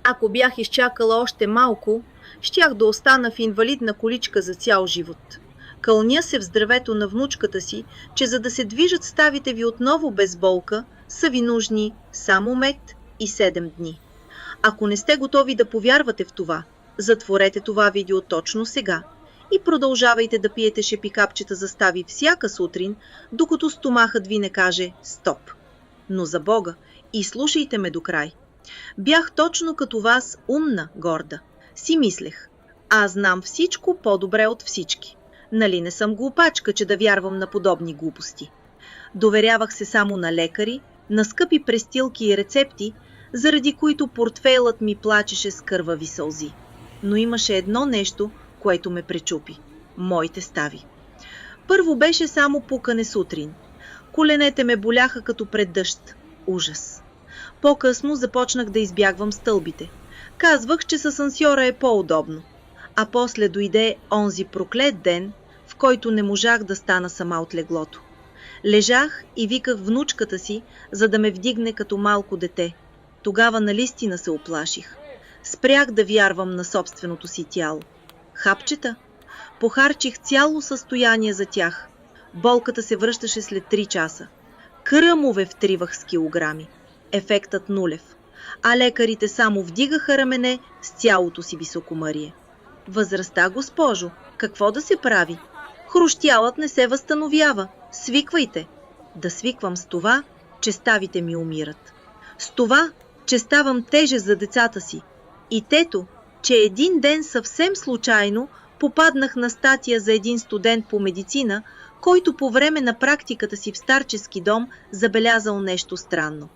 Ако бях изчакала още малко, щях да остана в инвалидна количка за цял живот. Кълня се в здравето на внучката си, че за да се движат ставите ви отново без болка, са ви нужни само мед и 7 дни. Ако не сте готови да повярвате в това, затворете това видео точно сега и продължавайте да пиете шепикапчета за стави всяка сутрин, докато стомахът ви не каже стоп. Но за Бога, изслушайте ме до край. Бях точно като вас умна, горда. Си мислех, аз знам всичко по-добре от всички. Нали не съм глупачка, че да вярвам на подобни глупости. Доверявах се само на лекари, на скъпи престилки и рецепти, заради които портфейлът ми плачеше с кървави сълзи. Но имаше едно нещо, което ме пречупи – моите стави. Първо беше само пукане сутрин. Коленете ме боляха като пред дъжд. Ужас. По-късно започнах да избягвам стълбите. Казвах, че с асансьора е по-удобно. А после дойде онзи проклет ден, в който не можах да стана сама от леглото. Лежах и виках внучката си, за да ме вдигне като малко дете. Тогава наистина се уплаших. Спрях да вярвам на собственото си тяло. Хапчета? Похарчих цяло състояние за тях. Болката се връщаше след 3 часа. Кръмове втривах с килограми. Ефектът нулев. А лекарите само вдигаха рамене с цялото си високомърие. Възрастта, госпожо, какво да се прави? Хрущялът не се възстановява. Свиквайте. Да свиквам с това, че ставите ми умират. С това, че ставам тежест за децата си. И тето, че един ден съвсем случайно попаднах на статия за един студент по медицина, който по време на практиката си в старчески дом забелязал нещо странно.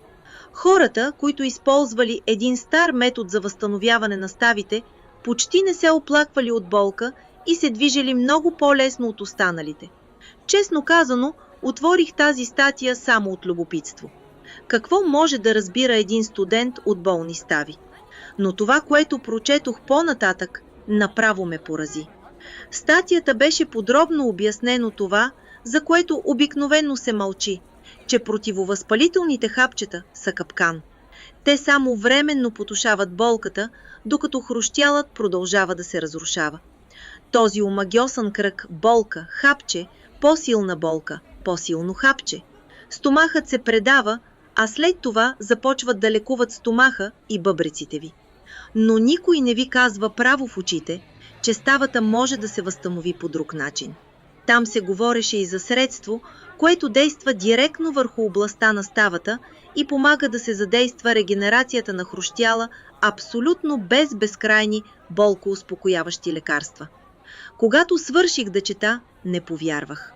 Хората, които използвали един стар метод за възстановяване на ставите, почти не се оплаквали от болка и се движили много по-лесно от останалите. Честно казано, отворих тази статия само от любопитство. Какво може да разбира един студент от болни стави? Но това, което прочетох по-нататък, направо ме порази. Статията беше подробно обяснено това, за което обикновено се мълчи, че противовъзпалителните хапчета са капкан. Те само временно потушават болката, докато хрущялът продължава да се разрушава. Този омагьосан кръг болка, хапче, по-силна болка, по-силно хапче. Стомахът се предава, а след това започват да лекуват стомаха и бъбреците ви. Но никой не ви казва право в очите, че ставата може да се възстанови по друг начин. Там се говореше и за средство, което действа директно върху областта на ставата и помага да се задейства регенерацията на хрущяла абсолютно без безкрайни болкоуспокояващи лекарства. Когато свърших да чета, не повярвах.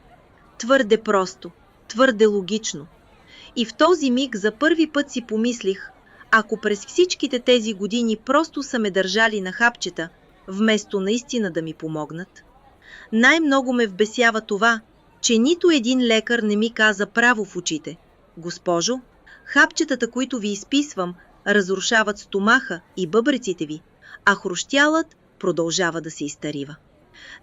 Твърде просто, твърде логично. И в този миг за първи път си помислих, ако през всичките тези години просто са ме държали на хапчета, вместо наистина да ми помогнат. Най-много ме вбесява това, че нито един лекар не ми каза право в очите. Госпожо, хапчетата, които ви изписвам, разрушават стомаха и бъбреците ви, а хрущялът продължава да се изтарива.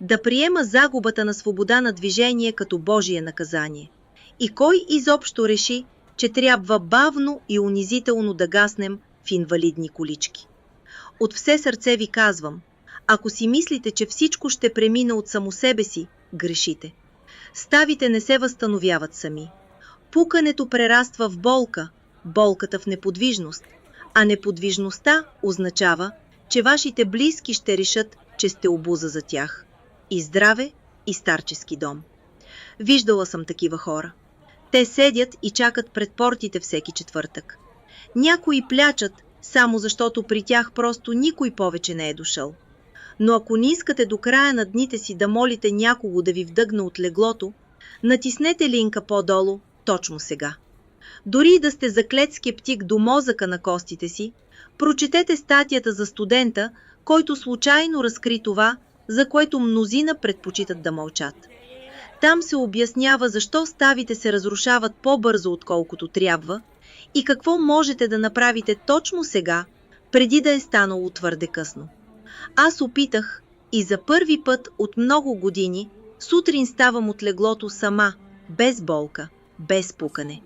Да приема загубата на свобода на движение като Божие наказание. И кой изобщо реши, че трябва бавно и унизително да гаснем в инвалидни колички? От все сърце ви казвам, ако си мислите, че всичко ще премине от само себе си, грешите. Ставите не се възстановяват сами. Пукането прераства в болка, болката в неподвижност, а неподвижността означава, че вашите близки ще решат, че сте обуза за тях. И здраве, и старчески дом. Виждала съм такива хора. Те седят и чакат пред портите всеки четвъртък. Някои плячат, само защото при тях просто никой повече не е дошъл. Но ако не искате до края на дните си да молите някого да ви вдъгне от леглото, натиснете линка по-долу точно сега. Дори да сте заклет скептик до мозъка на костите си, прочетете статията за студента, който случайно разкри това, за което мнозина предпочитат да мълчат. Там се обяснява защо ставите се разрушават по-бързо отколкото трябва и какво можете да направите точно сега, преди да е станало твърде късно. Аз опитах и за първи път от много години сутрин ставам от леглото сама, без болка, без пукане.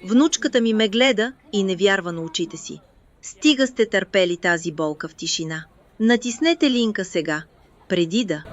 Внучката ми ме гледа и не вярва на очите си. Стига сте търпели тази болка в тишина. Натиснете линка сега, преди да...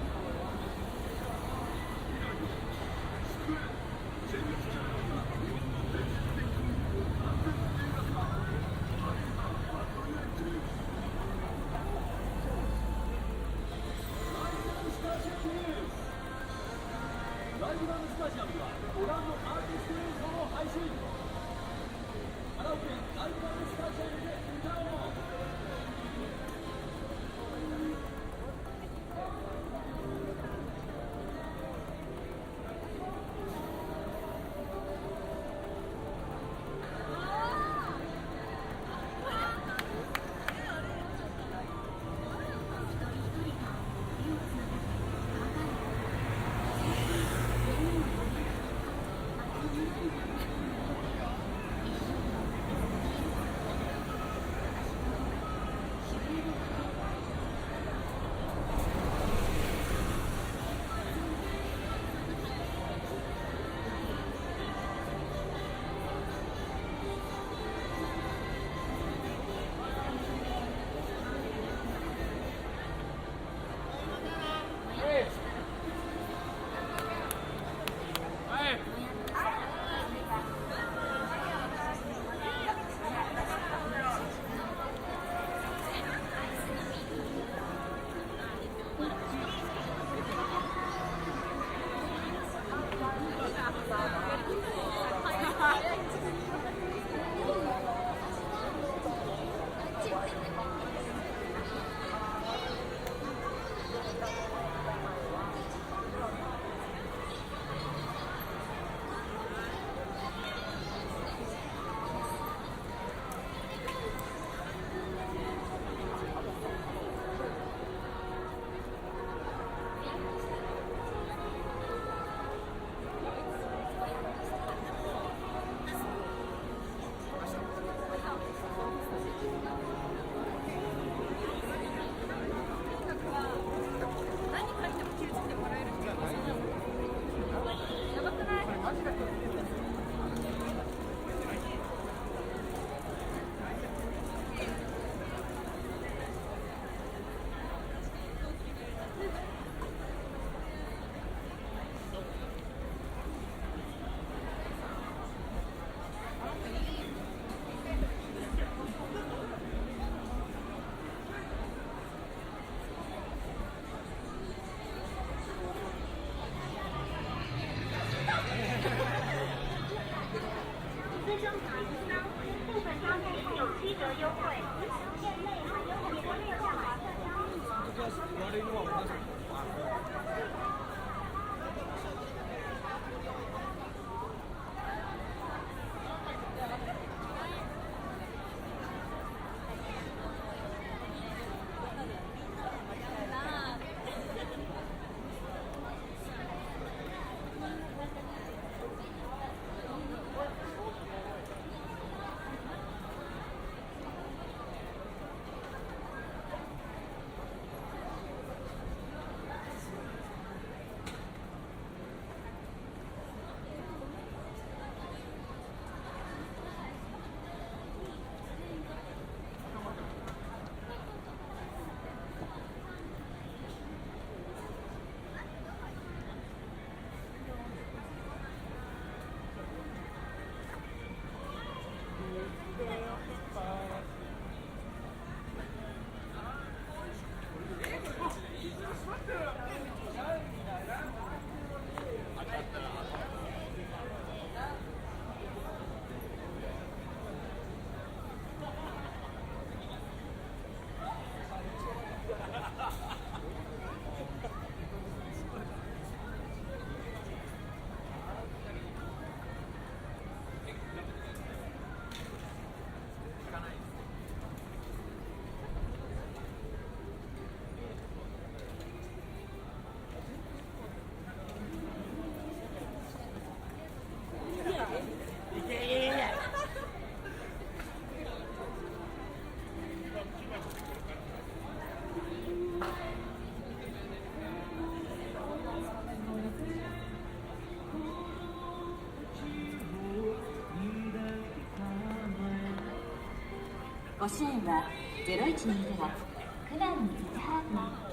ご支援は0120苦難に1ハーフ。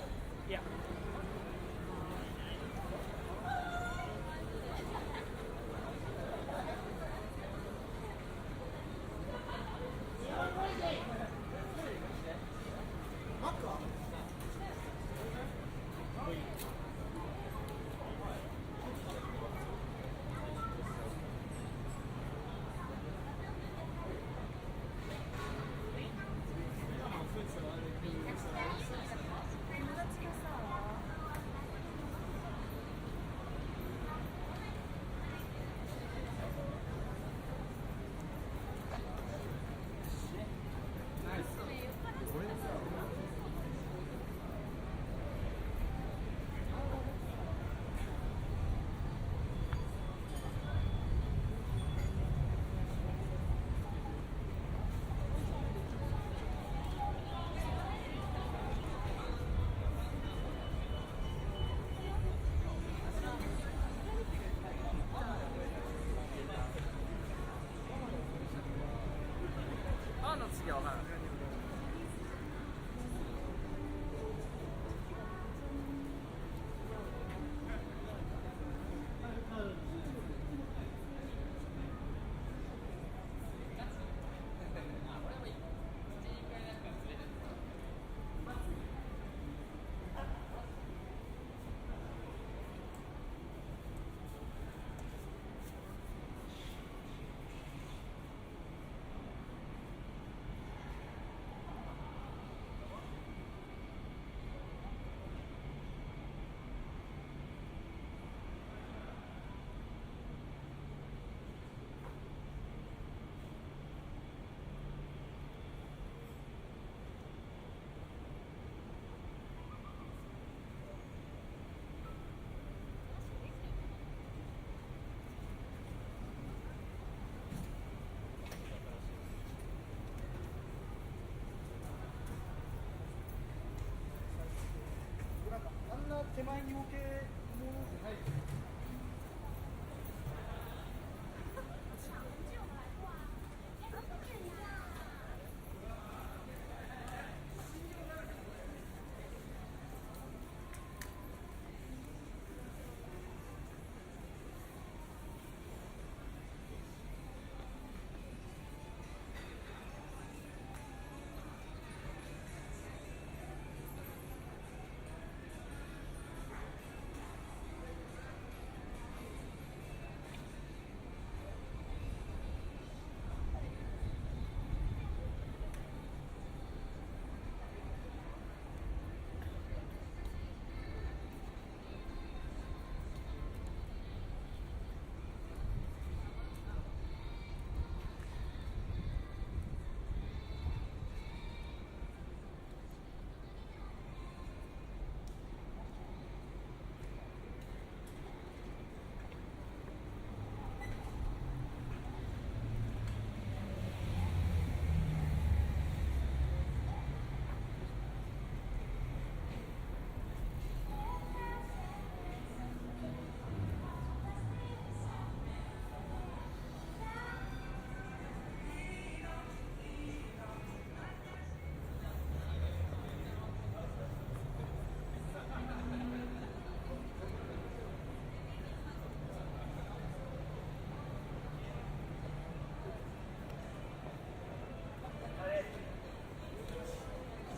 次は分からない。あんな手前に置けるものじゃないですね。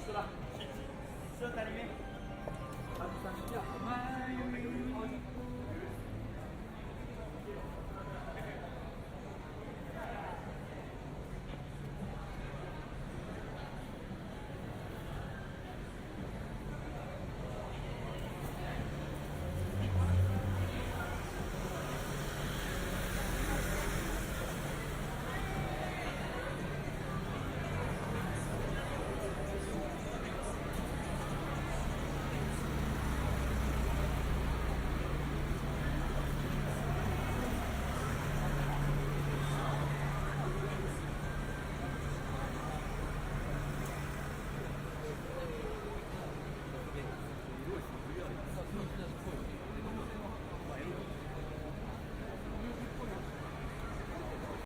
一緒だ足りね。